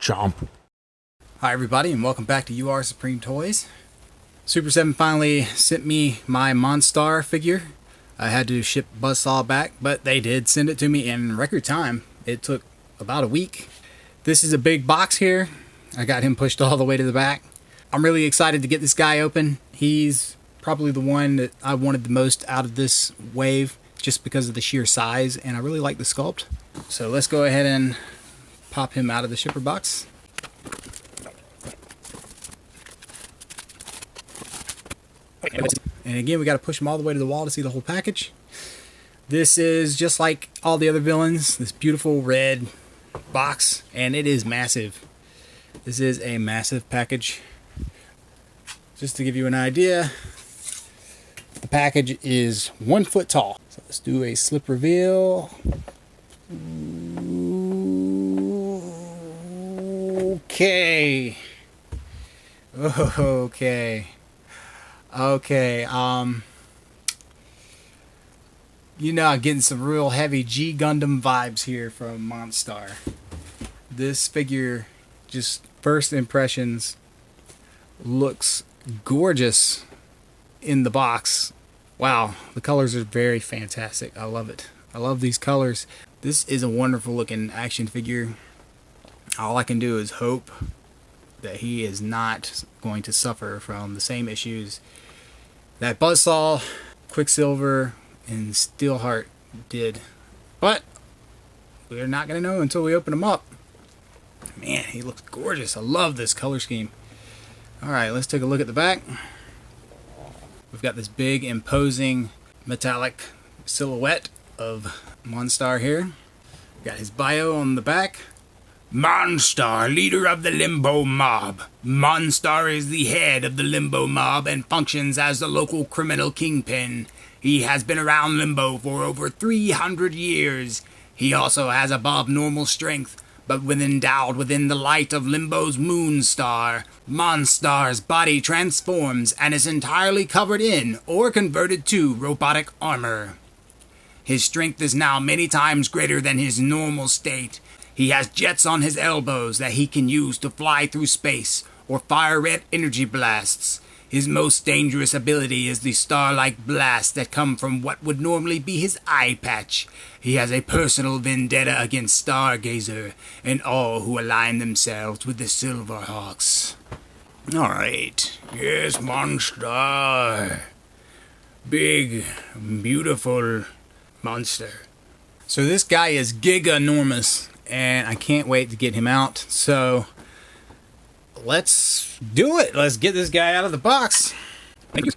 Chomp. Hi everybody and welcome back to UR Supreme Toys. Super7 finally sent me my MonStar figure. I had to ship Buzzsaw back, but they did send it to me in record time. It took about a week. This is a big box here. I got him pushed all the way to the back. I'm really excited to get this guy open. He's probably the one that I wanted the most out of this wave just because of the sheer size, and I really like the sculpt. So let's go ahead and pop him out of the shipper box. And again, we got to push him all the way to the wall to see the whole package. This is just like all the other villains, this beautiful red box, and it is massive. This is a massive package. Just to give you an idea, the package is 1 foot tall. So let's do a slip reveal. Okay. Okay, you know, I'm getting some real heavy G Gundam vibes here from MonStar. This figure, just first impressions, looks gorgeous in the box. Wow, the colors are very fantastic. I love it. I love these colors. This is a wonderful looking action figure. All I can do is hope that he is not going to suffer from the same issues that Buzzsaw, Quicksilver, and Steelheart did. But we're not going to know until we open him up. Man, he looks gorgeous. I love this color scheme. Alright, let's take a look at the back. We've got this big, imposing, metallic silhouette of MonStar here. Got his bio on the back. MonStar, leader of the Limbo Mob. MonStar is the head of the Limbo Mob and functions as the local criminal kingpin. He has been around Limbo for over 300 years. He also has above normal strength, but when endowed within the light of Limbo's moon star, MonStar's body transforms and is entirely covered in or converted to robotic armor. His strength is now many times greater than his normal state. He has jets on his elbows that he can use to fly through space or fire red energy blasts. His most dangerous ability is the star-like blasts that come from what would normally be his eye patch. He has a personal vendetta against Stargazer and all who align themselves with the Silverhawks. Alright, here's MonStar. Big, beautiful monster. So this guy is giga-enormous, and I can't wait to get him out. So let's do it. Let's get this guy out of the box. Thank you.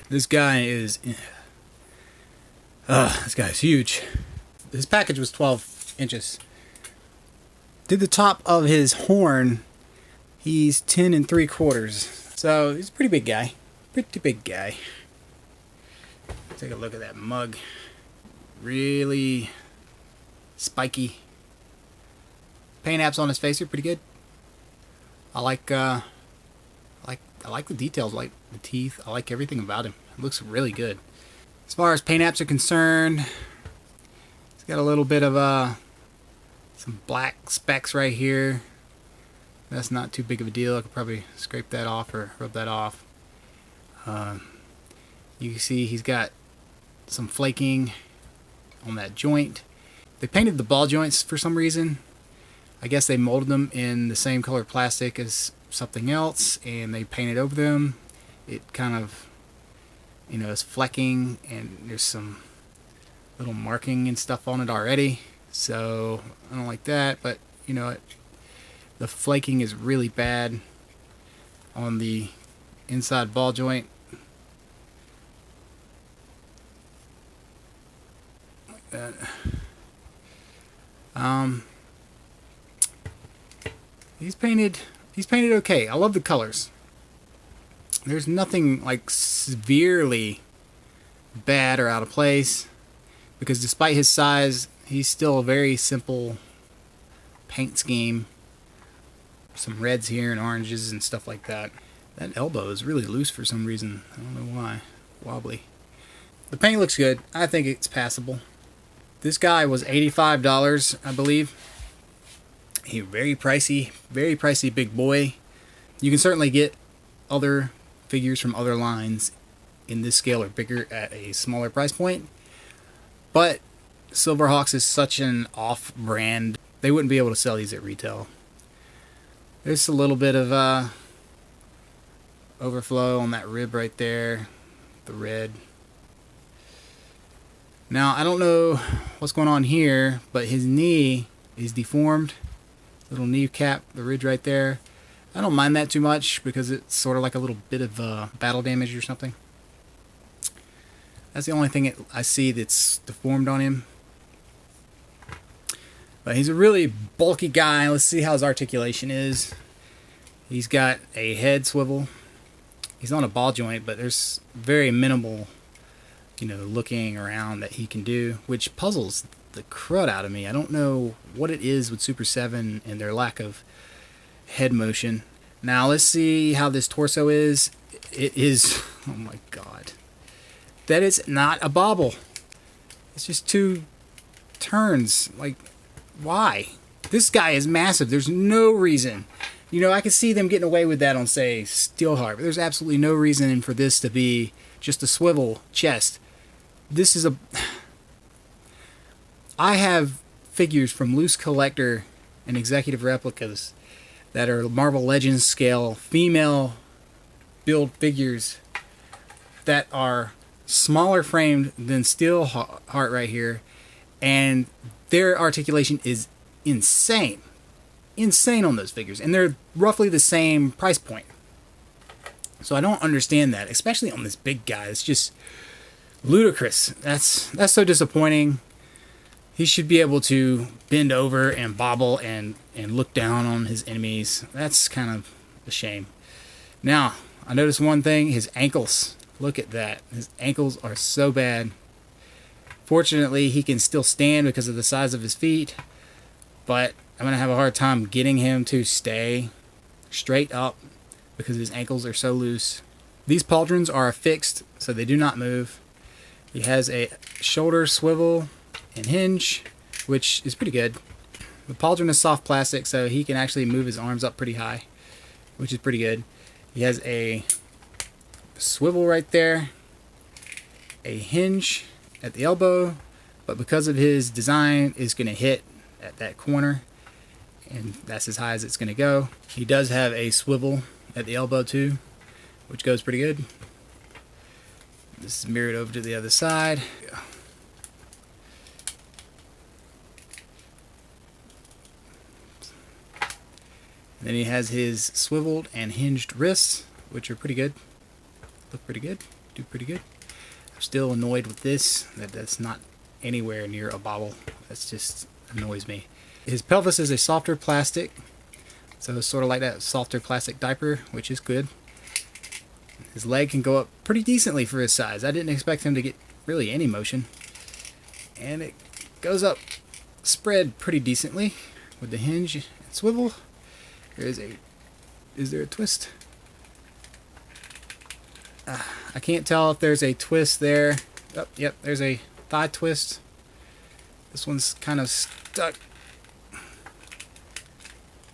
This guy is huge. This package was 12 inches. To the top of his horn, he's 10 3/4. So he's a pretty big guy. Pretty big guy. Take a look at that mug. Really spiky. Paint apps on his face are pretty good. I like the details, like the teeth. I like everything about him. It looks really good. As far as paint apps are concerned, he's got a little bit of some black specks right here. That's not too big of a deal. I could probably scrape that off or rub that off. You can see he's got some flaking on that joint. They painted the ball joints for some reason. I guess they molded them in the same color plastic as something else, and they painted over them. It kind of, you know, is flecking, and there's some little marking and stuff on it already. So I don't like that, but you know, the flaking is really bad on the inside ball joint. Like that. He's he's painted okay. I love the colors. There's nothing like severely bad or out of place, because despite his size, he's still a very simple paint scheme. Some reds here and oranges and stuff like that. That elbow is really loose for some reason. I don't know why. Wobbly. The paint looks good. I think it's passable. This guy was $85, I believe. He very pricey big boy. You can certainly get other figures from other lines in this scale or bigger at a smaller price point. But Silverhawks is such an off-brand, they wouldn't be able to sell these at retail. There's a little bit of overflow on that rib right there, the red. Now, I don't know what's going on here, but his knee is deformed. Little knee cap, the ridge right there. I don't mind that too much because it's sort of like a little bit of battle damage or something. That's the only thing I see that's deformed on him. But he's a really bulky guy. Let's see how his articulation is. He's got a head swivel. He's on a ball joint, but there's very minimal, looking around that he can do, which puzzles the crud out of me. I don't know what it is with Super7 and their lack of head motion. Now let's see how this torso is. It is, oh my god. That is not a bobble. It's just two turns. Like, why? This guy is massive. There's no reason. I could see them getting away with that on, say, Steelheart, but there's absolutely no reason for this to be just a swivel chest. This is I have figures from Loose Collector and Executive Replicas that are Marvel Legends scale female build figures that are smaller framed than Steelheart right here, and their articulation is insane on those figures, and they're roughly the same price point. So I don't understand that, especially on this big guy. It's just ludicrous. That's so disappointing. He should be able to bend over and bobble and look down on his enemies. That's kind of a shame. Now, I noticed one thing, his ankles. Look at that. His ankles are so bad. Fortunately, he can still stand because of the size of his feet, but I'm going to have a hard time getting him to stay straight up because his ankles are so loose. These pauldrons are affixed, so they do not move. He has a shoulder swivel and hinge, which is pretty good. The pauldron is soft plastic, so he can actually move his arms up pretty high, which is pretty good. He has a swivel right there, a hinge at the elbow, but because of his design, it's going to hit at that corner, and that's as high as it's going to go. He does have a swivel at the elbow too, which goes pretty good. This is mirrored over to the other side. Then he has his swiveled and hinged wrists, which are pretty good. Look pretty good. Do pretty good. I'm still annoyed with this. That's not anywhere near a bobble. That's just annoys me. His pelvis is a softer plastic, so it's sort of like that softer plastic diaper, which is good. His leg can go up pretty decently for his size. I didn't expect him to get really any motion. And it goes up spread pretty decently with the hinge and swivel. Is there a twist? I can't tell if there's a twist there. Oh, yep, there's a thigh twist. This one's kind of stuck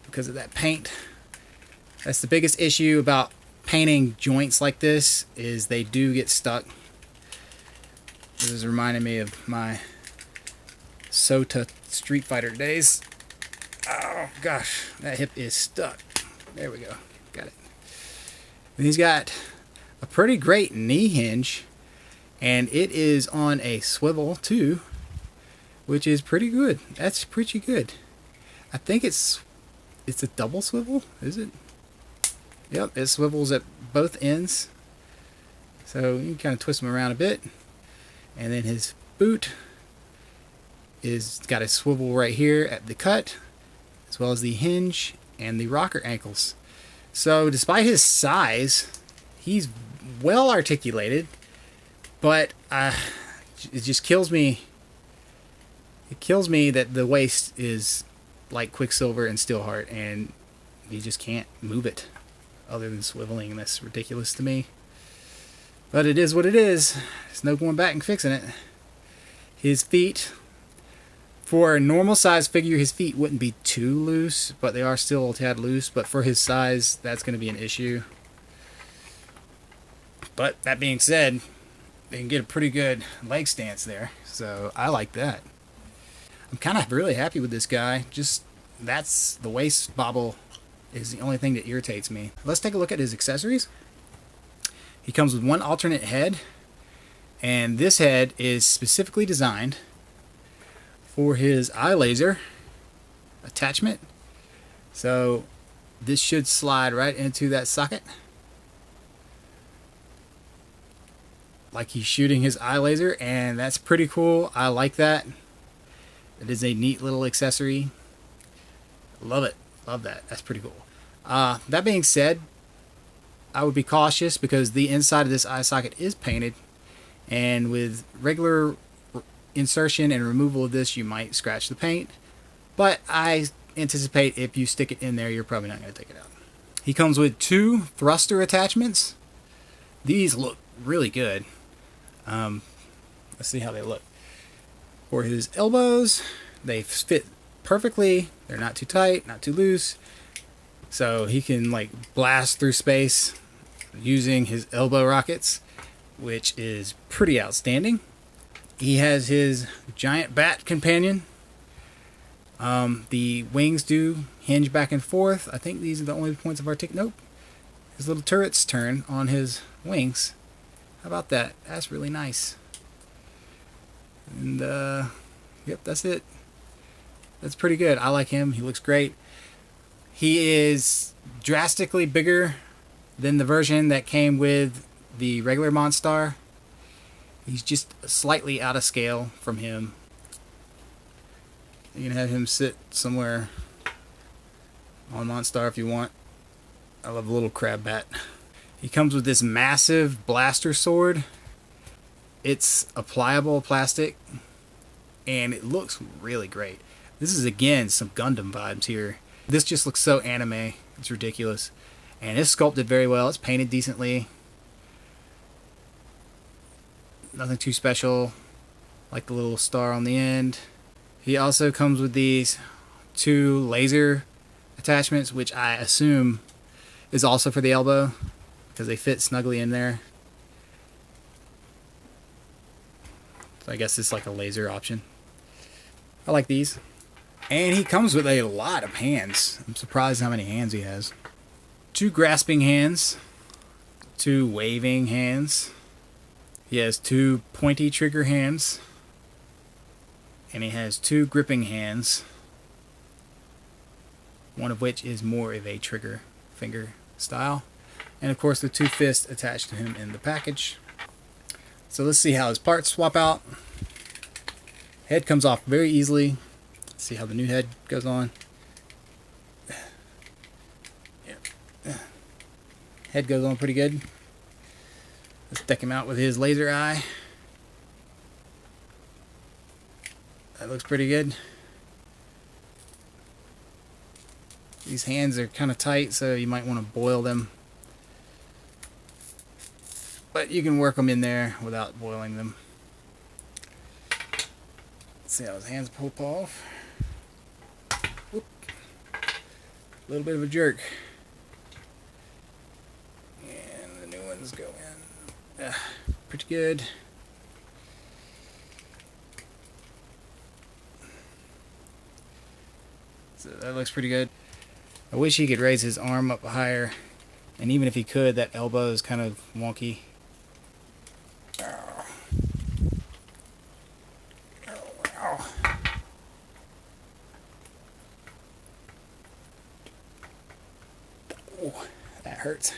because of that paint. That's the biggest issue about painting joints like this, is they do get stuck. This is reminding me of my Sota Street Fighter days. Oh gosh, that hip is stuck. There we go, got it. And he's got a pretty great knee hinge, and it is on a swivel too, which is pretty good. That's pretty good. I think it's a double swivel, is it? Yep, it swivels at both ends, so you can kind of twist him around a bit. And then his boot is got a swivel right here at the cut, as well as the hinge and the rocker ankles. So despite his size, he's well articulated, but it just kills me. It kills me that the waist is like Quicksilver and Steelheart, and you just can't move it other than swiveling, and that's ridiculous to me. But it is what it is. There's no going back and fixing it. His feet, for a normal size figure, his feet wouldn't be too loose, but they are still a tad loose. But for his size, that's going to be an issue. But that being said, they can get a pretty good leg stance there, so I like that. I'm kind of really happy with this guy. Just that's the waist bobble is the only thing that irritates me. Let's take a look at his accessories. He comes with one alternate head, and this head is specifically designed for his eye laser attachment. So this should slide right into that socket, like he's shooting his eye laser, and that's pretty cool. I like that. It is a neat little accessory. Love it. Love that. That's pretty cool. That being said, I would be cautious because the inside of this eye socket is painted, and with regular insertion and removal of this, you might scratch the paint. But I anticipate if you stick it in there, you're probably not going to take it out. He comes with two thruster attachments. These look really good. Let's see how they look. For his elbows, they fit perfectly. They're not too tight, not too loose. So he can like blast through space using his elbow rockets, which is pretty outstanding. He has his giant bat companion. The wings do hinge back and forth. I think these are the only points of articulation. Nope. His little turrets turn on his wings. How about that? That's really nice. And yep, that's it. That's pretty good. I like him. He looks great. He is drastically bigger than the version that came with the regular MonStar. He's just slightly out of scale from him. You can have him sit somewhere on MonStar if you want. I love the little crab bat. He comes with this massive blaster sword. It's a pliable plastic, and it looks really great. This is, again, some Gundam vibes here. This just looks so anime. It's ridiculous. And it's sculpted very well. It's painted decently. Nothing too special, like the little star on the end. He also comes with these two laser attachments, which I assume is also for the elbow, because they fit snugly in there. So I guess it's like a laser option. I like these. And he comes with a lot of hands. I'm surprised how many hands he has. Two grasping hands. Two waving hands. He has two pointy trigger hands. And he has two gripping hands. One of which is more of a trigger finger style. And of course the two fists attached to him in the package. So let's see how his parts swap out. Head comes off very easily. Let's see how the new head goes on. Yep. Head goes on pretty good. Let's deck him out with his laser eye. That looks pretty good. These hands are kind of tight, so you might want to boil them. But you can work them in there without boiling them. Let's see how his hands pop off. Whoop. A little bit of a jerk. And the new ones go in. Pretty good. So that looks pretty good. I wish he could raise his arm up higher. And even if he could, that elbow is kind of wonky. Oh, that hurts.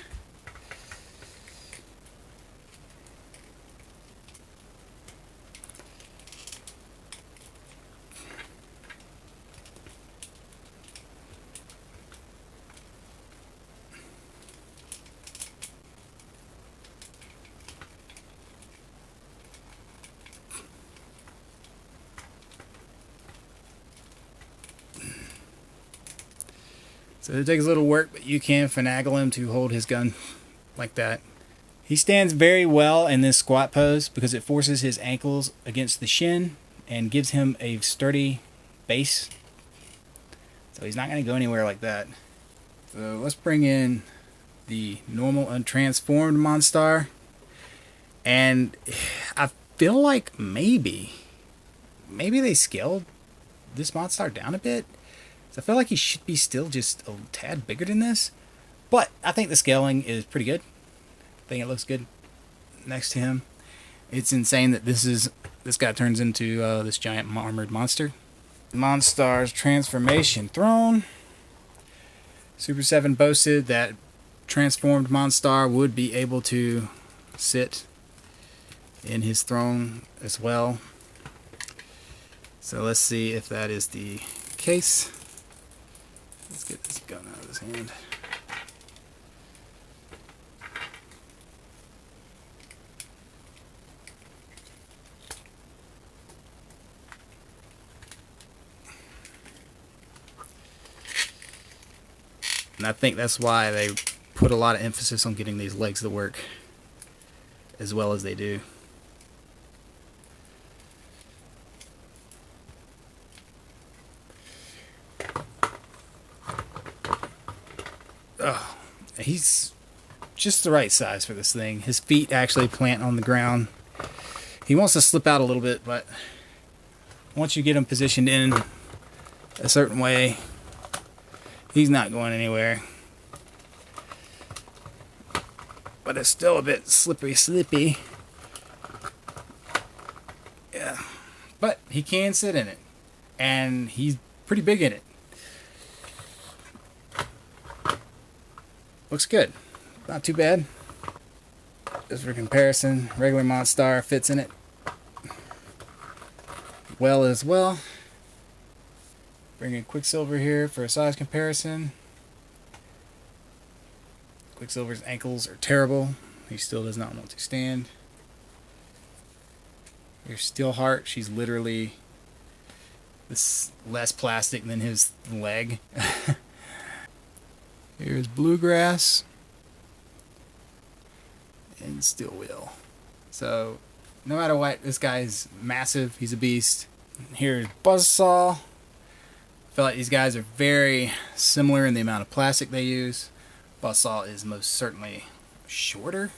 So it takes a little work, but you can finagle him to hold his gun like that. He stands very well in this squat pose because it forces his ankles against the shin and gives him a sturdy base. So he's not going to go anywhere like that. So let's bring in the normal untransformed MonStar. And I feel like maybe they scaled this MonStar down a bit. So I feel like he should be still just a tad bigger than this. But I think the scaling is pretty good. I think it looks good next to him. It's insane that this guy turns into this giant armored monster. MonStar's transformation throne. Super7 boasted that transformed MonStar would be able to sit in his throne as well. So let's see if that is the case. Let's get this gun out of his hand. And I think that's why they put a lot of emphasis on getting these legs to work as well as they do. Oh, he's just the right size for this thing. His feet actually plant on the ground. He wants to slip out a little bit, but once you get him positioned in a certain way, he's not going anywhere. But it's still a bit slippy. Yeah. But he can sit in it. And he's pretty big in it. Looks good. Not too bad. Just for comparison, regular MonStar fits in it well as well. Bring in Quicksilver here for a size comparison. Quicksilver's ankles are terrible. He still does not want to stand. Here's Steelheart. She's literally this less plastic than his leg. Here's Bluegrass. And Steel Wheel. So, no matter what, this guy's massive. He's a beast. Here's Buzzsaw. I feel like these guys are very similar in the amount of plastic they use. Buzzsaw is most certainly shorter,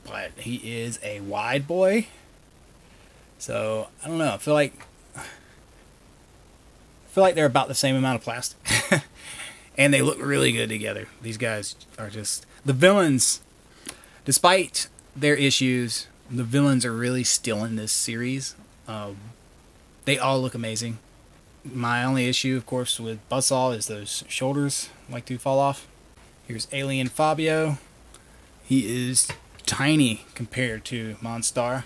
but he is a wide boy. So, I don't know. I feel like they're about the same amount of plastic. And they look really good together. These guys are just... The villains, despite their issues, the villains are really still in this series. They all look amazing. My only issue, of course, with Buzzsaw is those shoulders like to fall off. Here's Alien Fabio. He is tiny compared to MonStar.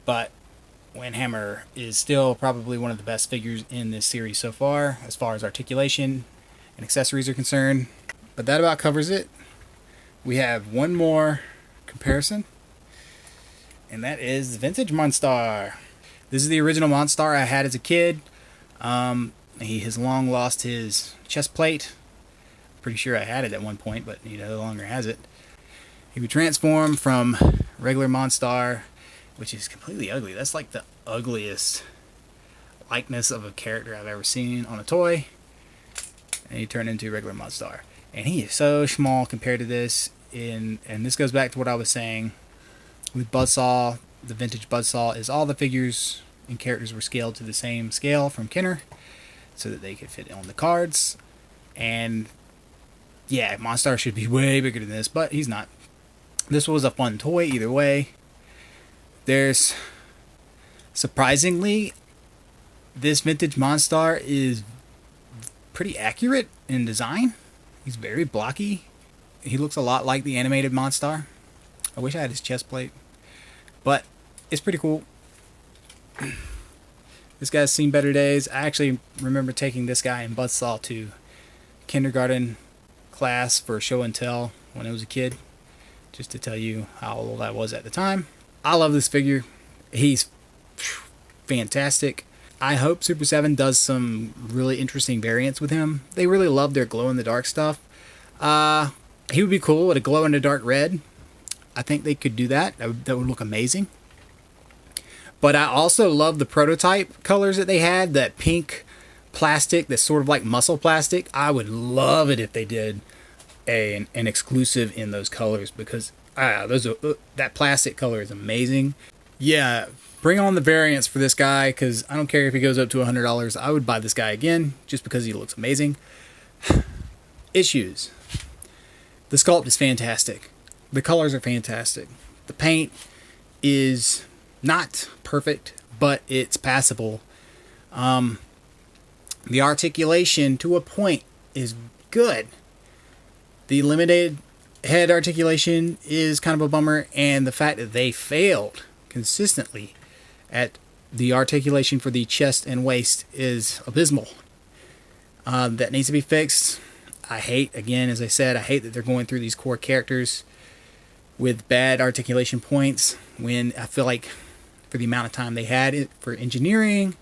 But Windhammer is still probably one of the best figures in this series so far as articulation and accessories are concerned. But that about covers it. We have one more comparison, and that is the vintage MonStar. This is the original MonStar I had as a kid. He has long lost his chest plate. Pretty sure I had it at one point, but he no longer has it. He would transform from regular MonStar, which is completely ugly. That's like the ugliest likeness of a character I've ever seen on a toy. And he turned into regular MonStar. And he is so small compared to this. And this goes back to what I was saying with Buzzsaw. The vintage Buzzsaw is all the figures and characters were scaled to the same scale from Kenner so that they could fit on the cards. And yeah, MonStar should be way bigger than this, but he's not. This was a fun toy either way. There's, surprisingly, this vintage MonStar is pretty accurate in design. He's very blocky. He looks a lot like the animated MonStar. I wish I had his chest plate, but it's pretty cool. This guy's seen better days. I actually remember taking this guy in Buzzsaw to kindergarten class for show and tell when I was a kid, just to tell you how old I was at the time. I love this figure. He's fantastic. I hope Super7 does some really interesting variants with him. They really love their glow-in-the-dark stuff. He would be cool with a glow-in-the-dark red. I think they could do that. That would look amazing. But I also love the prototype colors that they had. That pink plastic that's sort of like muscle plastic. I would love it if they did an exclusive in those colors, because that plastic color is amazing. Yeah, bring on the variants for this guy, because I don't care if he goes up to $100. I would buy this guy again just because he looks amazing. Issues. The sculpt is fantastic. The colors are fantastic. The paint is not perfect, but it's passable. The articulation to a point is good. The limited head articulation is kind of a bummer, and the fact that they failed consistently at the articulation for the chest and waist is abysmal. That needs to be fixed. I hate, again, as I said, I hate that they're going through these core characters with bad articulation points, when I feel like for the amount of time they had it for engineering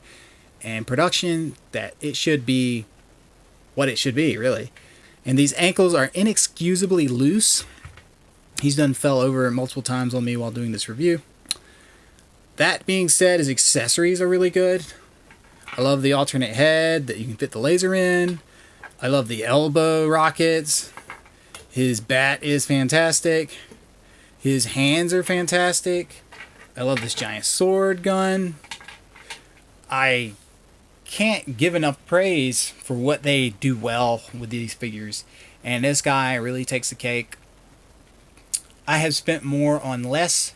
and production, that it should be what it should be, really. And these ankles are inexcusably loose. He's done fell over multiple times on me while doing this review. That being said, his accessories are really good. I love the alternate head that you can fit the laser in. I love the elbow rockets. His bat is fantastic. His hands are fantastic. I love this giant sword gun. I can't give enough praise for what they do well with these figures, and this guy really takes the cake. I have spent more on less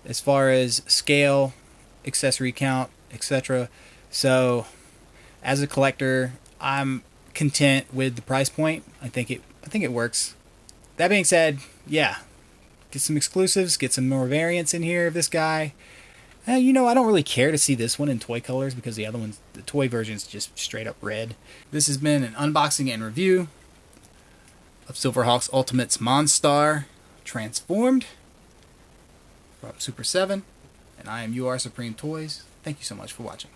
as far as scale, accessory count, etc. So as a collector, I'm content with the price point. I think it works. That being said, yeah, get some exclusives, get some more variants in here of this guy. I don't really care to see this one in toy colors, because the other ones, the toy version, is just straight up red. This has been an unboxing and review of Silverhawks Ultimate's MonStar Transformed from Super7, and I am UR Supreme Toys. Thank you so much for watching.